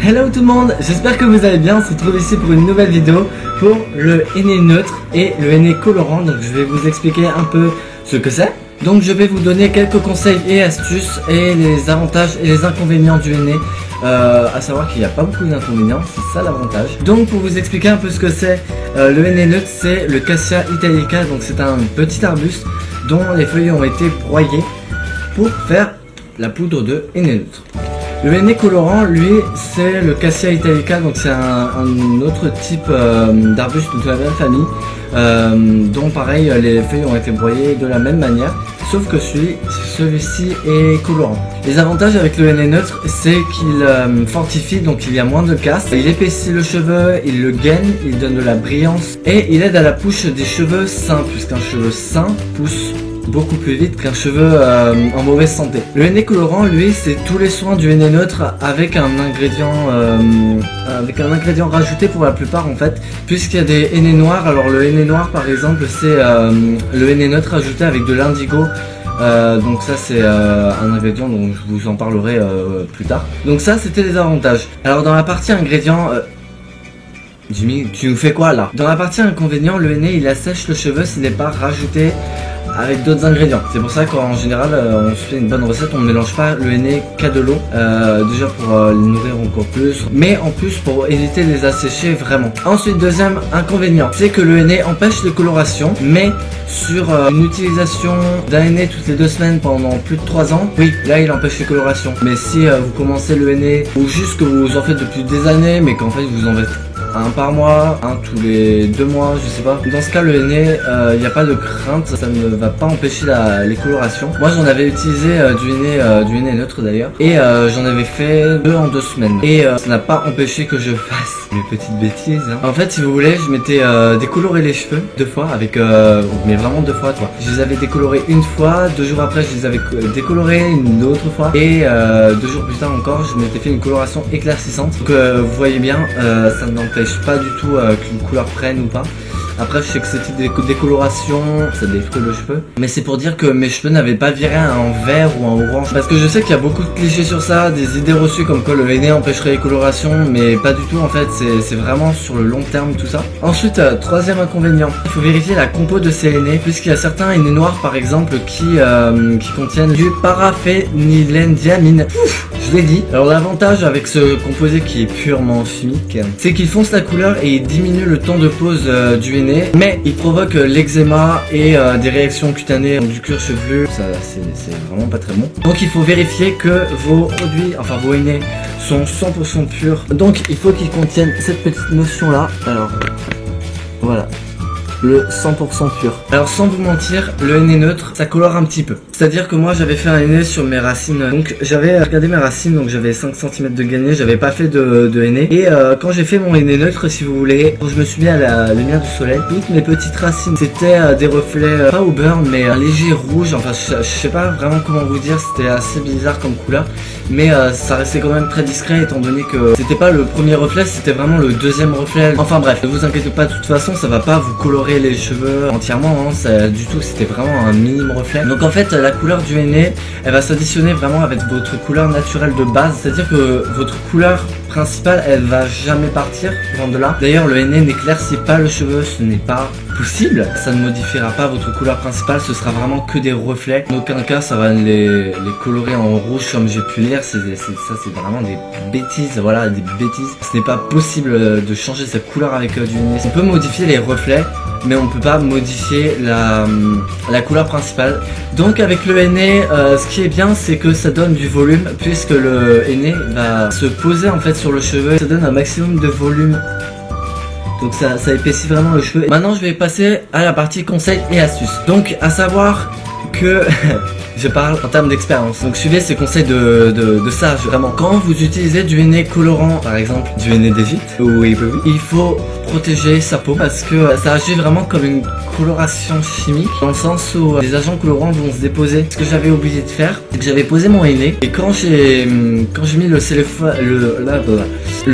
Hello tout le monde, j'espère que vous allez bien. On se retrouve ici pour une nouvelle vidéo pour le henné neutre et le henné colorant. Donc je vais vous expliquer un peu ce que c'est. Donc je vais vous donner quelques conseils et astuces et les avantages et les inconvénients du henné. À savoir qu'il n'y a pas beaucoup d'inconvénients, c'est ça l'avantage. Donc pour vous expliquer un peu ce que c'est, le henné neutre, c'est le Cassia italica. Donc c'est un petit arbuste dont les feuilles ont été broyées pour faire la poudre de henné neutre. Le henné colorant, lui, c'est le Cassia italica, donc c'est un autre type d'arbuste de la même famille, dont pareil les feuilles ont été broyées de la même manière, sauf que celui-ci est colorant. Les avantages avec le henné neutre, c'est qu'il fortifie, donc il y a moins de casse, il épaissit le cheveu, il le gaine, il donne de la brillance et il aide à la pousse des cheveux sains, puisqu'un cheveu sain pousse beaucoup plus vite qu'un cheveu en mauvaise santé. Le henné colorant, lui, c'est tous les soins du henné neutre avec un ingrédient rajouté pour la plupart en fait, puisqu'il y a des henné noirs. Alors le henné noir par exemple, c'est le henné neutre rajouté avec de l'indigo. Donc ça c'est un ingrédient dont je vous en parlerai plus tard. Donc ça c'était les avantages. Alors dans la partie ingrédients, Jimmy, tu nous fais quoi là? Dans la partie inconvénient, le henné il assèche le cheveu s'il n'est pas rajouté avec d'autres ingrédients. C'est pour ça qu'en général on se fait une bonne recette, on ne mélange pas le henné qu'à de l'eau, déjà pour les nourrir encore plus, mais en plus pour éviter de les assécher vraiment. Ensuite, deuxième inconvénient, c'est que le henné empêche les colorations, mais sur une utilisation d'un henné toutes les 2 semaines pendant plus de 3 ans, oui, là il empêche les colorations. Mais si vous commencez le henné, ou juste que vous en faites depuis des années, mais qu'en fait vous en faites un par mois, un tous les 2 mois, je sais pas. Dans ce cas, le henné, il n'y a pas de crainte, ça ne va pas empêcher les colorations. Moi, j'en avais utilisé du henné neutre d'ailleurs, et j'en avais fait 2 en 2 semaines. Et ça n'a pas empêché que je fasse mes petites bêtises. Hein. En fait, si vous voulez, je m'étais décoloré les cheveux 2 fois, avec, mais vraiment 2 fois, quoi. Je les avais décolorés une fois, 2 jours après, je les avais décolorés une autre fois, et 2 jours plus tard encore, je m'étais fait une coloration éclaircissante. Donc, vous voyez bien, ça n'empêche pas du tout qu'une couleur prenne ou pas. Après, je sais que ce type de décoloration, ça détruit le cheveu, mais c'est pour dire que mes cheveux n'avaient pas viré en vert ou en orange, parce que je sais qu'il y a beaucoup de clichés sur ça, des idées reçues comme quoi le henné empêcherait les colorations, mais pas du tout en fait, c'est vraiment sur le long terme tout ça. Ensuite, troisième inconvénient, il faut vérifier la compo de ces henné, puisqu'il y a certains henné noirs par exemple qui contiennent du paraphénylendiamine. Je l'ai dit. Alors l'avantage avec ce composé qui est purement chimique, c'est qu'il fonce la couleur et il diminue le temps de pose du henné, mais il provoque l'eczéma et des réactions cutanées du cuir chevelu. Ça c'est vraiment pas très bon. Donc il faut vérifier que vos produits, enfin vos henné, sont 100% purs. Donc il faut qu'ils contiennent cette petite notion là. Alors voilà, le 100% pur. Alors sans vous mentir, le henné neutre, ça colore un petit peu. C'est-à-dire que moi j'avais fait un henné sur mes racines. Donc j'avais regardé mes racines, donc j'avais 5 cm de gagné, j'avais pas fait de henné. Et quand j'ai fait mon henné neutre, si vous voulez, quand je me suis mis à la lumière du soleil, toutes mes petites racines, c'était des reflets, pas au burn, mais un léger rouge. Enfin je sais pas vraiment comment vous dire, c'était assez bizarre comme couleur. Mais ça restait quand même très discret étant donné que c'était pas le premier reflet, c'était vraiment le deuxième reflet. Enfin bref, ne vous inquiétez pas, de toute façon ça va pas vous colorer les cheveux entièrement, hein, du tout, c'était vraiment un minime reflet. Donc en fait la couleur du henné, elle va s'additionner vraiment avec votre couleur naturelle de base, c'est à dire que votre couleur principale elle va jamais partir loin de là. D'ailleurs le henné n'éclaircit pas le cheveu, ce n'est pas possible, ça ne modifiera pas votre couleur principale, ce sera vraiment que des reflets. En aucun cas ça va les colorer en rouge comme j'ai pu lire, ça c'est vraiment des bêtises, voilà, des bêtises. Ce n'est pas possible de changer sa couleur avec du henné. On peut modifier les reflets, mais on peut pas modifier la couleur principale. Donc avec le henné, ce qui est bien c'est que ça donne du volume, puisque le henné va se poser en fait sur le cheveu, ça donne un maximum de volume. Donc ça épaissit vraiment le cheveu. Maintenant je vais passer à la partie conseils et astuces. Donc à savoir que je parle en termes d'expérience. Donc suivez ces conseils de sage. Vraiment, quand vous utilisez du henné colorant, par exemple du henné d'Égypte, oui, il faut protéger sa peau parce que ça agit vraiment comme une coloration chimique, dans le sens où les agents colorants vont se déposer. Ce que j'avais oublié de faire, c'est que j'avais posé mon henné et quand j'ai mis le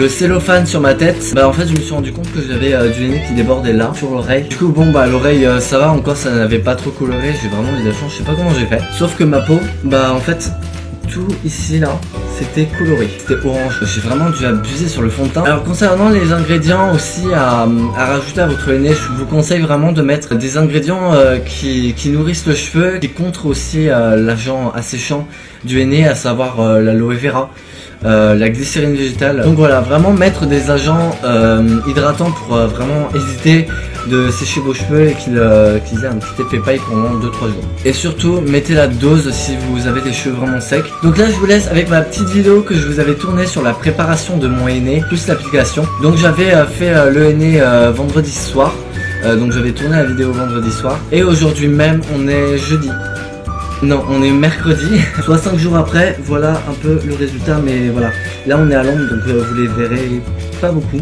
cellophane sur ma tête, bah en fait je me suis rendu compte que j'avais du henné qui débordait là sur l'oreille. Du coup bon bah l'oreille ça va encore, ça n'avait pas trop coloré, j'ai vraiment eu de la chance, je sais pas comment j'ai fait. Sauf que ma peau, bah en fait tout ici là, c'était coloré, c'était orange. J'ai vraiment dû abuser sur le fond de teint. Alors concernant les ingrédients aussi à rajouter à votre henné, je vous conseille vraiment de mettre des ingrédients qui nourrissent le cheveu, qui contrent aussi l'agent asséchant du henné, à savoir l'aloe vera. La glycérine végétale. Donc voilà, vraiment mettre des agents hydratants pour vraiment éviter de sécher vos cheveux et qu'ils aient un petit effet paille pendant 2-3 jours. Et surtout, mettez la dose si vous avez des cheveux vraiment secs. Donc là, je vous laisse avec ma petite vidéo que je vous avais tournée sur la préparation de mon henné, plus l'application. Donc j'avais fait le henné vendredi soir. Donc j'avais tourné la vidéo vendredi soir. Et aujourd'hui même, on est jeudi. Non, on est mercredi, soit 5 jours après, voilà un peu le résultat, mais voilà. Là on est à l'ombre, donc vous les verrez pas beaucoup.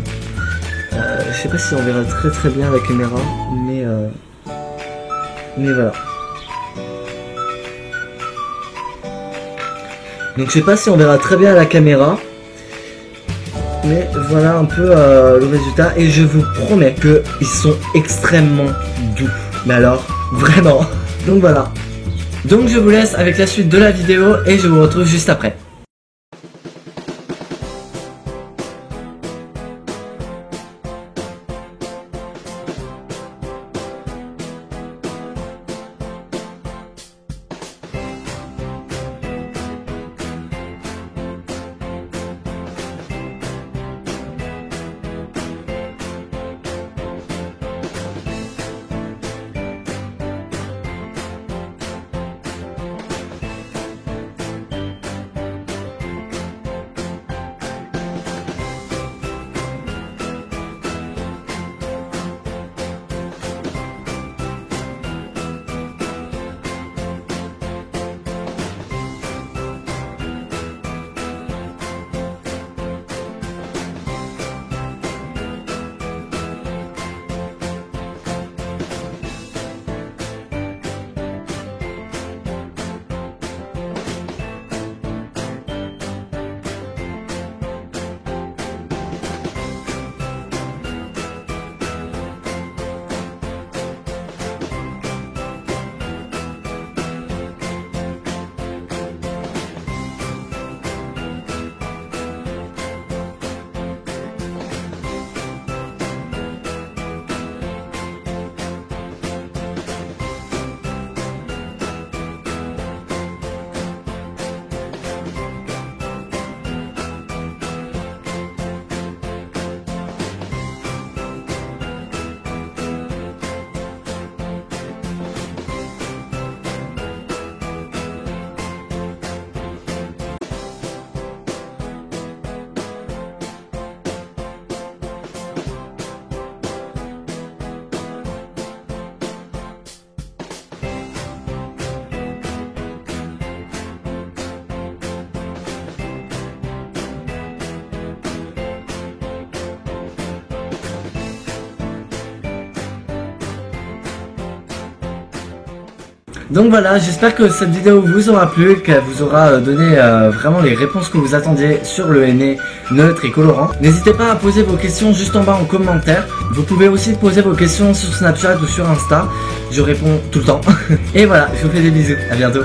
Je sais pas si on verra très bien la caméra, mais voilà. Donc je sais pas si on verra très bien à la caméra, mais voilà un peu le résultat, et je vous promets qu'ils sont extrêmement doux. Mais alors, vraiment. Donc voilà. Donc je vous laisse avec la suite de la vidéo et je vous retrouve juste après. Donc voilà, j'espère que cette vidéo vous aura plu, qu'elle vous aura donné vraiment les réponses que vous attendiez sur le henné neutre et colorant. N'hésitez pas à poser vos questions juste en bas en commentaire. Vous pouvez aussi poser vos questions sur Snapchat ou sur Insta. Je réponds tout le temps. Et voilà, je vous fais des bisous. À bientôt.